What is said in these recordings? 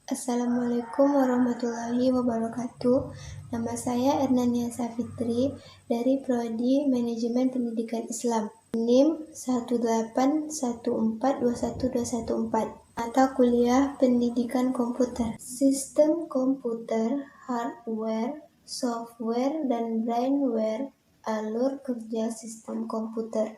Assalamualaikum warahmatullahi wabarakatuh. Nama saya Ernania Safitri dari Prodi Manajemen Pendidikan Islam. NIM 181421214. Mata kuliah Pendidikan Komputer. Sistem komputer, hardware, software, dan brainware. Alur kerja sistem komputer.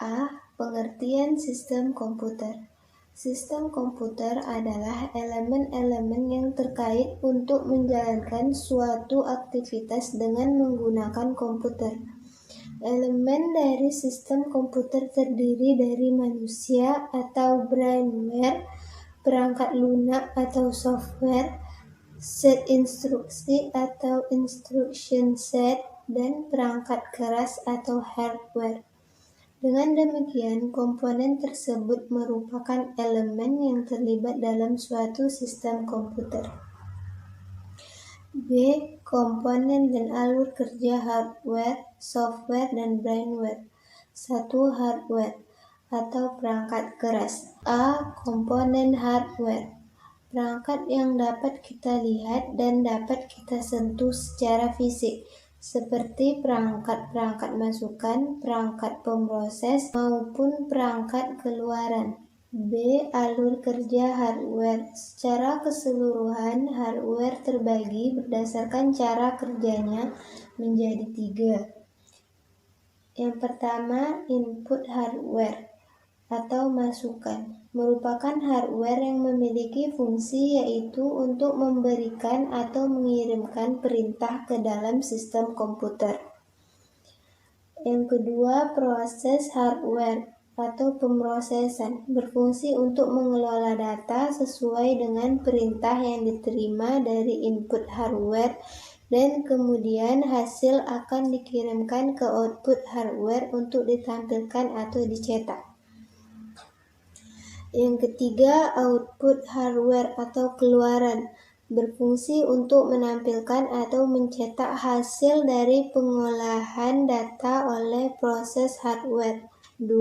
A. Pengertian sistem komputer. Sistem komputer adalah elemen-elemen yang terkait untuk menjalankan suatu aktivitas dengan menggunakan komputer. Elemen dari sistem komputer terdiri dari manusia atau brainware, perangkat lunak atau software, set instruksi atau instruction set, dan perangkat keras atau hardware. Dengan demikian, komponen tersebut merupakan elemen yang terlibat dalam suatu sistem komputer. B. Komponen dan alur kerja hardware, software, dan brainware. 1. Hardware atau perangkat keras. A. Komponen hardware. Perangkat yang dapat kita lihat dan dapat kita sentuh secara fisik, seperti perangkat-perangkat masukan, perangkat pemroses, maupun perangkat keluaran. B. Alur kerja hardware. Secara keseluruhan, hardware terbagi berdasarkan cara kerjanya menjadi 3. Yang pertama, input hardware atau masukan, merupakan hardware yang memiliki fungsi yaitu untuk memberikan atau mengirimkan perintah ke dalam sistem komputer. Yang kedua, proses hardware atau pemrosesan, berfungsi untuk mengelola data sesuai dengan perintah yang diterima dari input hardware dan kemudian hasil akan dikirimkan ke output hardware untuk ditampilkan atau dicetak. Yang ketiga, output hardware atau keluaran, berfungsi untuk menampilkan atau mencetak hasil dari pengolahan data oleh proses hardware. 2.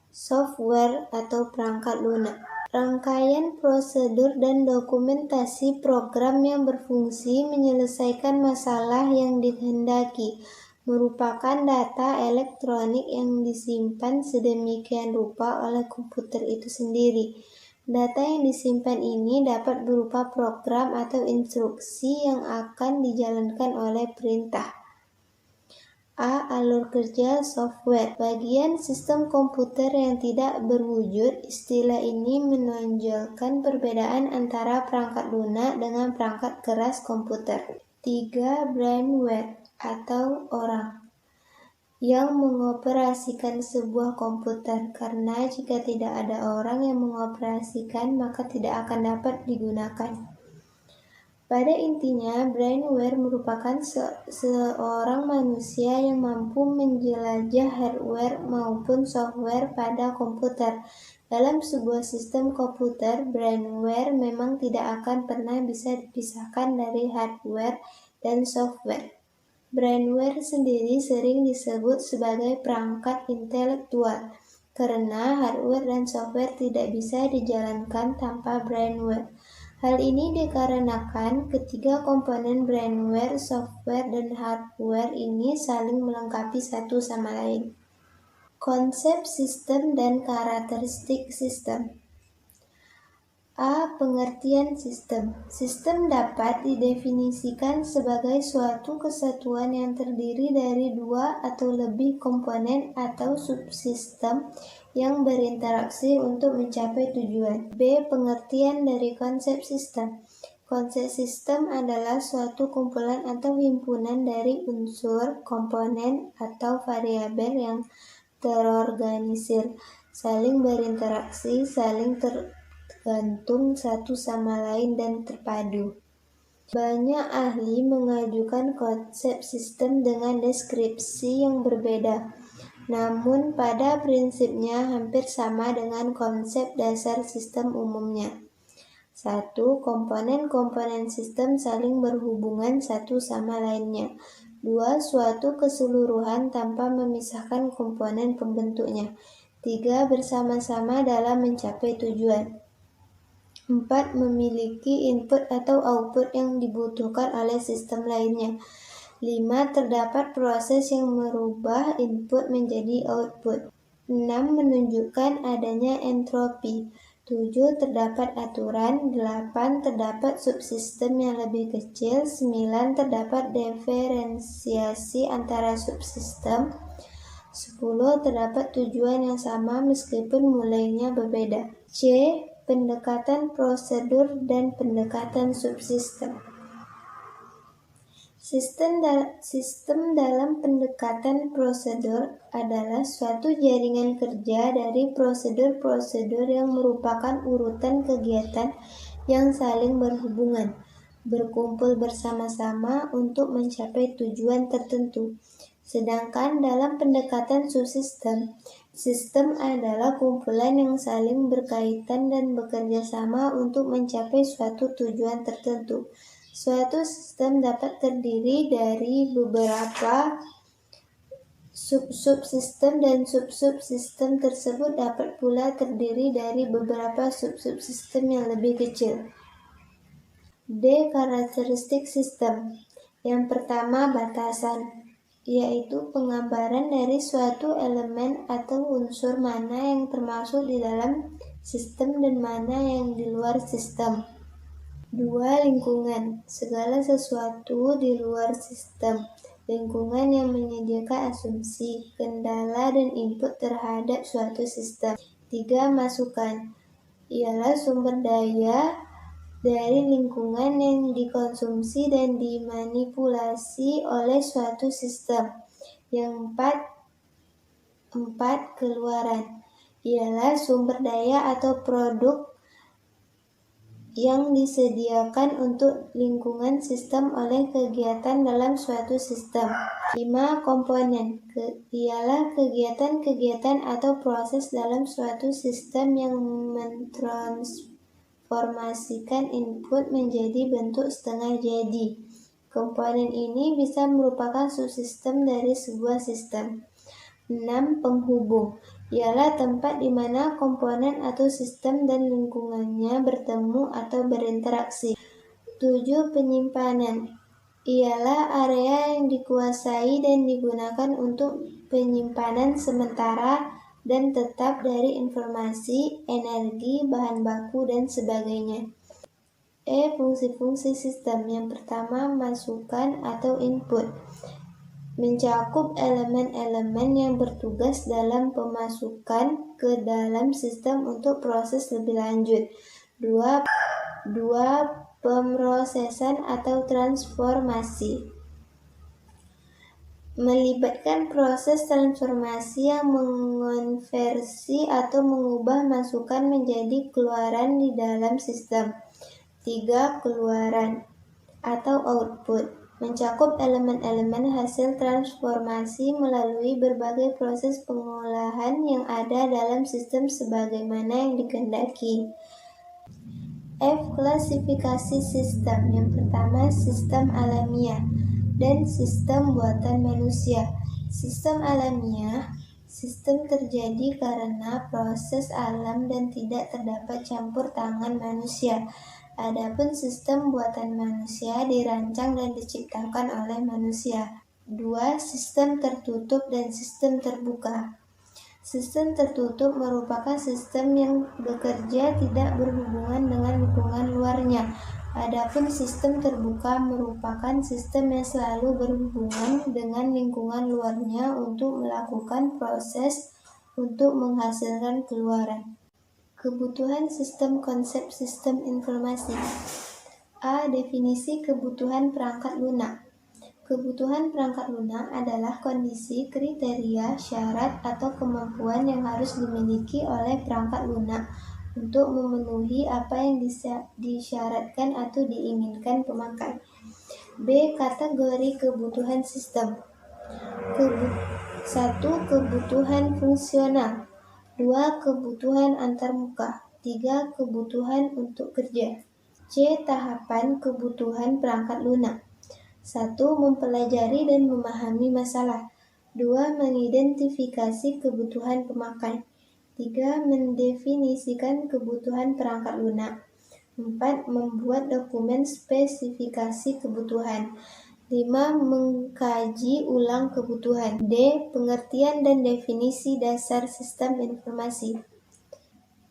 Software atau perangkat lunak, rangkaian prosedur dan dokumentasi program yang berfungsi menyelesaikan masalah yang dikehendaki, merupakan data elektronik yang disimpan sedemikian rupa oleh komputer itu sendiri. Data yang disimpan ini dapat berupa program atau instruksi yang akan dijalankan oleh perintah. A. Alur kerja software, bagian sistem komputer yang tidak berwujud. Istilah ini menonjolkan perbedaan antara perangkat lunak dengan perangkat keras komputer. 3. Brainware atau orang yang mengoperasikan sebuah komputer, karena jika tidak ada orang yang mengoperasikan maka tidak akan dapat digunakan. Pada intinya, brainware merupakan seorang manusia yang mampu menjelajah hardware maupun software pada komputer. Dalam sebuah sistem komputer, brainware memang tidak akan pernah bisa dipisahkan dari hardware dan software. Brainware sendiri sering disebut sebagai perangkat intelektual, karena hardware dan software tidak bisa dijalankan tanpa brainware. Hal ini dikarenakan ketiga komponen brainware, software, dan hardware ini saling melengkapi satu sama lain. Konsep sistem dan karakteristik sistem. A. Pengertian sistem. Sistem dapat didefinisikan sebagai suatu kesatuan yang terdiri dari 2 atau lebih komponen atau subsistem yang berinteraksi untuk mencapai tujuan. B. Pengertian dari konsep sistem. Konsep sistem adalah suatu kumpulan atau himpunan dari unsur, komponen, atau variabel yang terorganisir, saling berinteraksi, saling tergantung satu sama lain, dan terpadu. Banyak ahli mengajukan konsep sistem dengan deskripsi yang berbeda, namun pada prinsipnya hampir sama dengan konsep dasar sistem umumnya. 1. Komponen-komponen sistem saling berhubungan satu sama lainnya. 2. Suatu keseluruhan tanpa memisahkan komponen pembentuknya. 3. Bersama-sama dalam mencapai tujuan. 4. Memiliki input atau output yang dibutuhkan oleh sistem lainnya. 5. Terdapat proses yang merubah input menjadi output. 6. Menunjukkan adanya entropi. 7. Terdapat aturan. 8. Terdapat subsistem yang lebih kecil. 9. Terdapat diferensiasi antara subsistem. 10. Terdapat tujuan yang sama meskipun mulainya berbeda. C. Pendekatan prosedur dan pendekatan subsistem. Sistem dalam pendekatan prosedur adalah suatu jaringan kerja dari prosedur-prosedur yang merupakan urutan kegiatan yang saling berhubungan, berkumpul bersama-sama untuk mencapai tujuan tertentu. Sedangkan dalam pendekatan subsistem, sistem adalah kumpulan yang saling berkaitan dan bekerja sama untuk mencapai suatu tujuan tertentu. Suatu sistem dapat terdiri dari beberapa subsistem dan subsistem tersebut dapat pula terdiri dari beberapa subsistem yang lebih kecil. D. Karakteristik sistem. Yang pertama, batasan, yaitu penggambaran dari suatu elemen atau unsur mana yang termasuk di dalam sistem dan mana yang di luar sistem. 2. Lingkungan, segala sesuatu di luar sistem. Lingkungan yang menyediakan asumsi, kendala, dan input terhadap suatu sistem. 3. Masukan, ialah sumber daya dari lingkungan yang dikonsumsi dan dimanipulasi oleh suatu sistem. Yang 4. Keluaran, ialah sumber daya atau produk yang disediakan untuk lingkungan sistem oleh kegiatan dalam suatu sistem. 5. Komponen, ialah kegiatan-kegiatan atau proses dalam suatu sistem yang mentransformasikan input menjadi bentuk setengah jadi. Komponen ini bisa merupakan subsistem dari sebuah sistem. 6. Penghubung, ialah tempat di mana komponen atau sistem dan lingkungannya bertemu atau berinteraksi. 7. Penyimpanan, ialah area yang dikuasai dan digunakan untuk penyimpanan sementara dan tetap dari informasi, energi, bahan baku, dan sebagainya. E. Fungsi-fungsi sistem. Yang pertama, masukan atau input, mencakup elemen-elemen yang bertugas dalam pemasukan ke dalam sistem untuk proses lebih lanjut. 2. Pemrosesan atau transformasi, melibatkan proses transformasi yang mengonversi atau mengubah masukan menjadi keluaran di dalam sistem. 3. Keluaran atau output, mencakup elemen-elemen hasil transformasi melalui berbagai proses pengolahan yang ada dalam sistem sebagaimana yang dikehendaki. F. Klasifikasi sistem. Yang pertama, sistem alamiah dan sistem buatan manusia. Sistem alamiah, sistem terjadi karena proses alam dan tidak terdapat campur tangan manusia. Adapun sistem buatan manusia dirancang dan diciptakan oleh manusia. 2. Sistem tertutup dan sistem terbuka. Sistem tertutup merupakan sistem yang bekerja tidak berhubungan dengan lingkungan luarnya. Adapun sistem terbuka merupakan sistem yang selalu berhubungan dengan lingkungan luarnya untuk melakukan proses untuk menghasilkan keluaran. Kebutuhan sistem. Konsep sistem informasi. A. Definisi kebutuhan perangkat lunak. Kebutuhan perangkat lunak adalah kondisi, kriteria, syarat, atau kemampuan yang harus dimiliki oleh perangkat lunak untuk memenuhi apa yang disyaratkan atau diinginkan pemakai. B. Kategori kebutuhan sistem. 1. Kebutuhan fungsional. 2. Kebutuhan antarmuka. 3. Kebutuhan untuk kerja. C. Tahapan kebutuhan perangkat lunak. 1. Mempelajari dan memahami masalah. 2. Mengidentifikasi kebutuhan pemakai. 3. Mendefinisikan kebutuhan perangkat lunak. 4. Membuat dokumen spesifikasi kebutuhan. 5. Mengkaji ulang kebutuhan. D. Pengertian dan definisi dasar sistem informasi.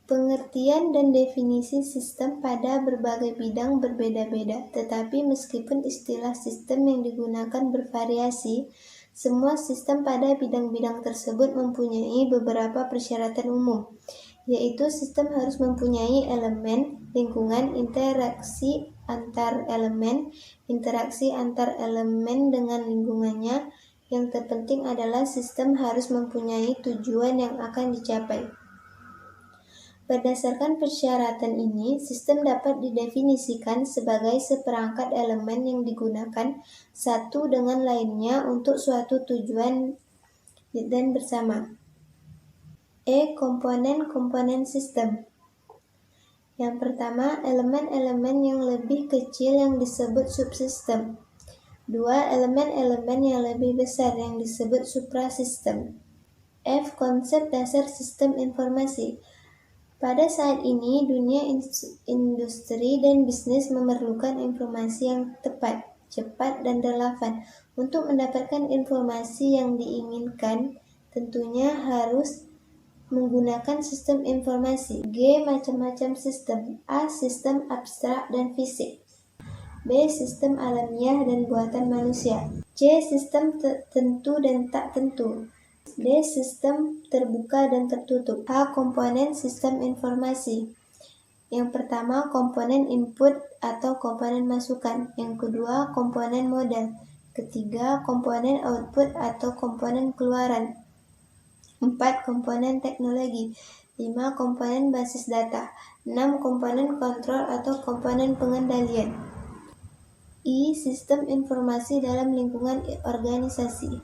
Pengertian dan definisi sistem pada berbagai bidang berbeda-beda, tetapi meskipun istilah sistem yang digunakan bervariasi, semua sistem pada bidang-bidang tersebut mempunyai beberapa persyaratan umum, yaitu sistem harus mempunyai elemen, lingkungan, interaksi antar elemen dengan lingkungannya. Yang terpenting adalah sistem harus mempunyai tujuan yang akan dicapai. Berdasarkan persyaratan ini, sistem dapat didefinisikan sebagai seperangkat elemen yang digunakan satu dengan lainnya untuk suatu tujuan dan bersama. Komponen-komponen sistem. Yang pertama, elemen-elemen yang lebih kecil yang disebut subsistem. 2. Elemen-elemen yang lebih besar yang disebut suprasistem. Konsep dasar sistem informasi. Pada saat ini, dunia industri dan bisnis memerlukan informasi yang tepat, cepat, dan relevan. Untuk mendapatkan informasi yang diinginkan, tentunya harus menggunakan sistem informasi. Macam-macam sistem. A. Sistem abstrak dan fisik. B. Sistem alamiah dan buatan manusia. C. Sistem tentu dan tak tentu. D. Sistem terbuka dan tertutup. Komponen sistem informasi. Yang pertama, komponen input atau komponen masukan. Yang kedua, komponen modal. Ketiga, komponen output atau komponen keluaran. 4. Komponen teknologi. 5. Komponen basis data. 6. Komponen kontrol atau komponen pengendalian. Sistem informasi dalam lingkungan organisasi.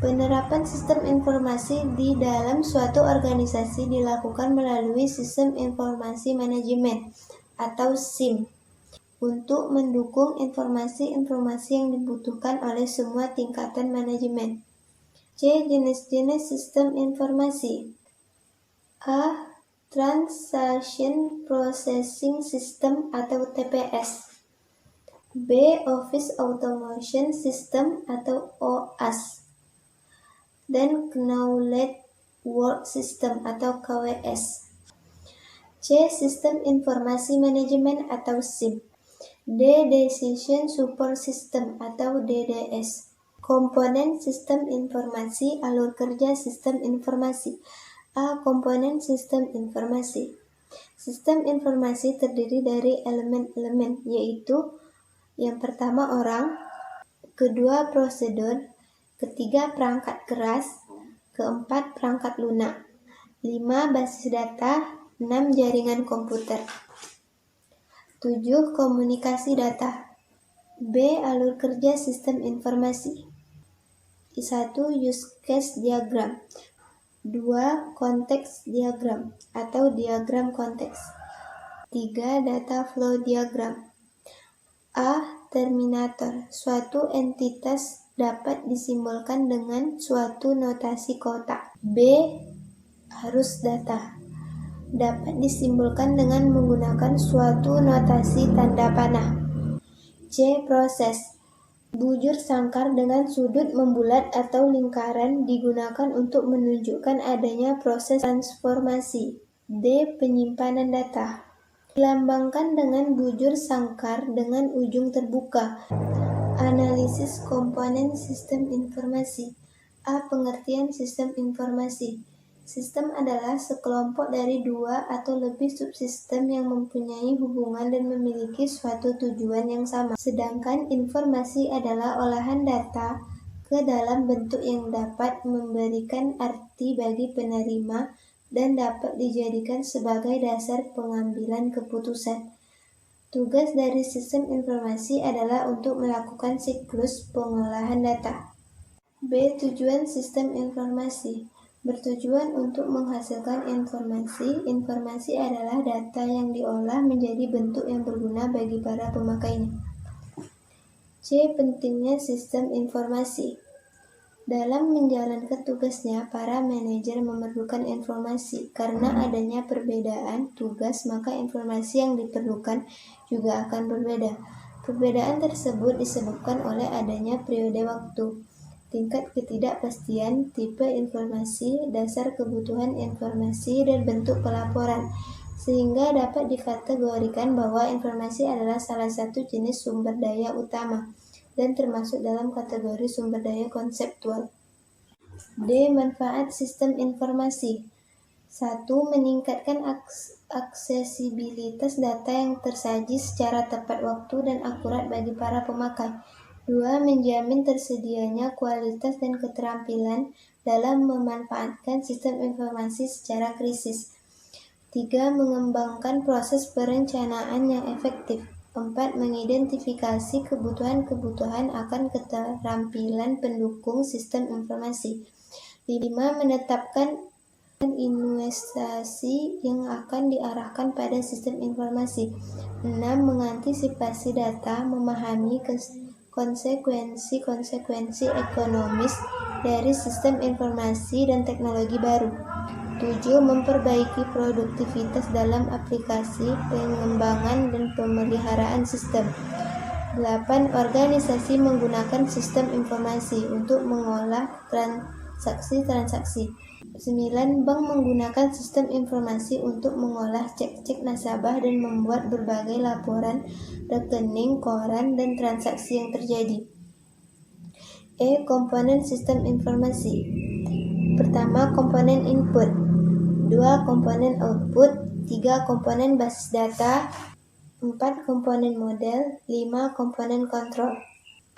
Penerapan sistem informasi di dalam suatu organisasi dilakukan melalui sistem informasi manajemen atau SIM untuk mendukung informasi-informasi yang dibutuhkan oleh semua tingkatan manajemen. C. Jenis-jenis sistem informasi. A. Transaction Processing System atau TPS. B. Office Automation System atau OAS. Dan Knowledge Work System atau KWS. C. Sistem Informasi Manajemen atau SIM. D. Decision Support System atau DDS. Komponen sistem informasi, alur kerja sistem informasi. A. Komponen sistem informasi. Sistem informasi terdiri dari elemen-elemen, yaitu yang pertama orang, kedua prosedur, ketiga perangkat keras, keempat perangkat lunak, 5 basis data, 6 jaringan komputer, 7 komunikasi data. B. Alur kerja sistem informasi. 1. Use case diagram. 2. Konteks diagram atau diagram konteks. 3. Data flow diagram. A. Terminator. Suatu entitas dapat disimbolkan dengan suatu notasi kotak. B. Arus data. Dapat disimbolkan dengan menggunakan suatu notasi tanda panah. C. Proses. Bujur sangkar dengan sudut membulat atau lingkaran digunakan untuk menunjukkan adanya proses transformasi. D. Penyimpanan data. Dilambangkan dengan bujur sangkar dengan ujung terbuka. Analisis komponen sistem informasi. A. Pengertian sistem informasi. Sistem adalah sekelompok dari 2 atau lebih subsistem yang mempunyai hubungan dan memiliki suatu tujuan yang sama. Sedangkan informasi adalah olahan data ke dalam bentuk yang dapat memberikan arti bagi penerima dan dapat dijadikan sebagai dasar pengambilan keputusan. Tugas dari sistem informasi adalah untuk melakukan siklus pengolahan data. B. Tujuan sistem informasi. Bertujuan untuk menghasilkan informasi. Informasi adalah data yang diolah menjadi bentuk yang berguna bagi para pemakainya. C. Pentingnya sistem informasi. Dalam menjalankan tugasnya, para manajer memerlukan informasi. Karena adanya perbedaan tugas, maka informasi yang diperlukan juga akan berbeda. Perbedaan tersebut disebabkan oleh adanya periode waktu, tingkat ketidakpastian, tipe informasi, dasar kebutuhan informasi, dan bentuk pelaporan, sehingga dapat dikategorikan bahwa informasi adalah salah satu jenis sumber daya utama dan termasuk dalam kategori sumber daya konseptual. D. Manfaat sistem informasi. 1. Meningkatkan aksesibilitas data yang tersaji secara tepat waktu dan akurat bagi para pemakai. 2. Menjamin tersedianya kualitas dan keterampilan dalam memanfaatkan sistem informasi secara krisis. 3. Mengembangkan proses perencanaan yang efektif. 4. Mengidentifikasi kebutuhan-kebutuhan akan keterampilan pendukung sistem informasi. 5. Menetapkan investasi yang akan diarahkan pada sistem informasi. 6. Mengantisipasi data, memahami konsekuensi ekonomis dari sistem informasi dan teknologi baru. 7. Memperbaiki produktivitas dalam aplikasi, pengembangan, dan pemeliharaan sistem. 8. Organisasi menggunakan sistem informasi untuk mengolah transaksi-transaksi. 9. Bank menggunakan sistem informasi untuk mengolah cek-cek nasabah dan membuat berbagai laporan rekening, koran, dan transaksi yang terjadi. E. Komponen sistem informasi. Pertama, komponen input. 2. Komponen output. 3. Komponen basis data. 4. Komponen model. 5. Komponen kontrol.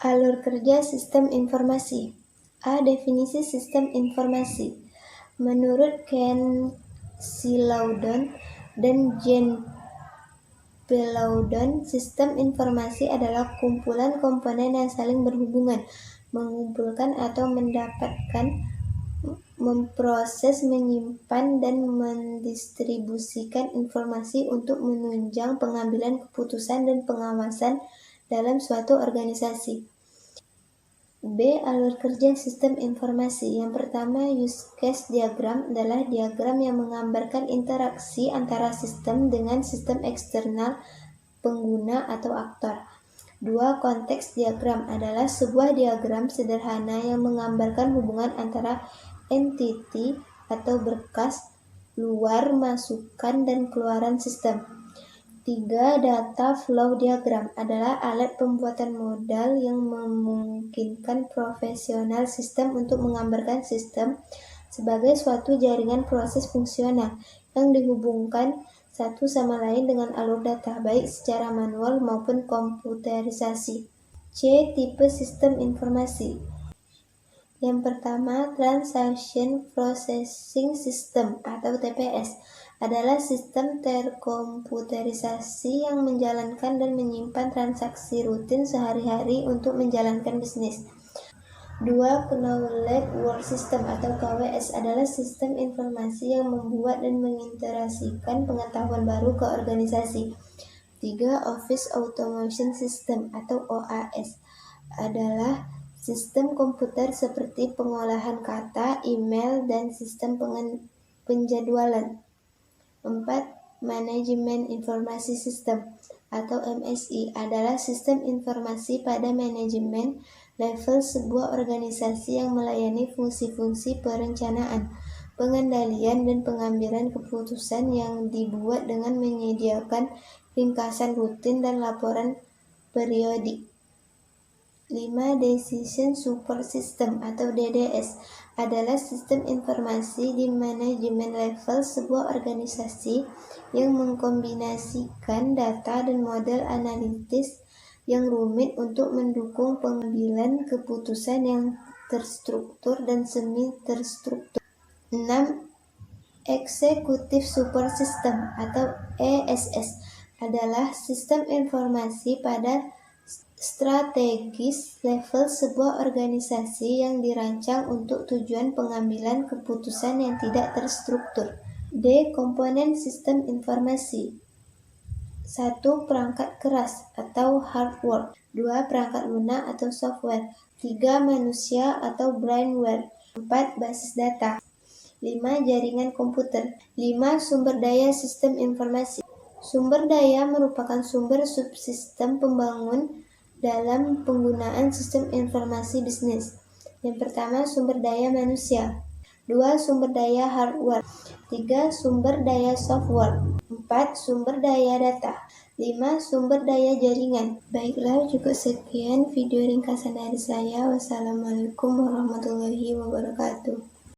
Alur kerja sistem informasi. A. Definisi sistem informasi. Menurut Ken Loudon dan Jane P. Loudon, sistem informasi adalah kumpulan komponen yang saling berhubungan, mengumpulkan atau mendapatkan, memproses, menyimpan, dan mendistribusikan informasi untuk menunjang pengambilan keputusan dan pengawasan dalam suatu organisasi. B. Alur kerja sistem informasi. Yang pertama, use case diagram adalah diagram yang menggambarkan interaksi antara sistem dengan sistem eksternal, pengguna, atau aktor. 2. Konteks diagram adalah sebuah diagram sederhana yang menggambarkan hubungan antara entiti atau berkas, luar, masukan, dan keluaran sistem. 3. Data flow diagram adalah alat pembuatan modal yang memungkinkan profesional sistem untuk menggambarkan sistem sebagai suatu jaringan proses fungsional yang dihubungkan satu sama lain dengan alur data, baik secara manual maupun komputerisasi. C. Tipe sistem informasi. Yang pertama, Transaction Processing System atau TPS adalah sistem terkomputerisasi yang menjalankan dan menyimpan transaksi rutin sehari-hari untuk menjalankan bisnis. 2. Knowledge Work System atau KWS adalah sistem informasi yang membuat dan mengintegrasikan pengetahuan baru ke organisasi. 3. Office Automation System atau OAS adalah sistem komputer seperti pengolahan kata, email, dan sistem penjadwalan. 4. Manajemen Informasi Sistem atau MSI adalah sistem informasi pada manajemen level sebuah organisasi yang melayani fungsi-fungsi perencanaan, pengendalian, dan pengambilan keputusan yang dibuat dengan menyediakan ringkasan rutin dan laporan periodik. 5. Decision Support System atau DDS adalah sistem informasi di manajemen level sebuah organisasi yang mengkombinasikan data dan model analitis yang rumit untuk mendukung pengambilan keputusan yang terstruktur dan semi-terstruktur. 6. Executive Support System atau ESS adalah sistem informasi pada strategis level sebuah organisasi yang dirancang untuk tujuan pengambilan keputusan yang tidak terstruktur. D. Komponen sistem informasi. 1. Perangkat keras atau hardware. 2. Perangkat lunak atau software. 3. Manusia atau brainware. 4. Basis data. 5. Jaringan komputer. 5. Sumber daya sistem informasi. Sumber daya merupakan sumber subsistem pembangun dalam penggunaan sistem informasi bisnis. Yang pertama, sumber daya manusia. 2. Sumber daya hardware. 3. Sumber daya software. 4. Sumber daya data. 5. Sumber daya jaringan. Baiklah, cukup sekian video ringkasan dari saya. Wassalamualaikum warahmatullahi wabarakatuh.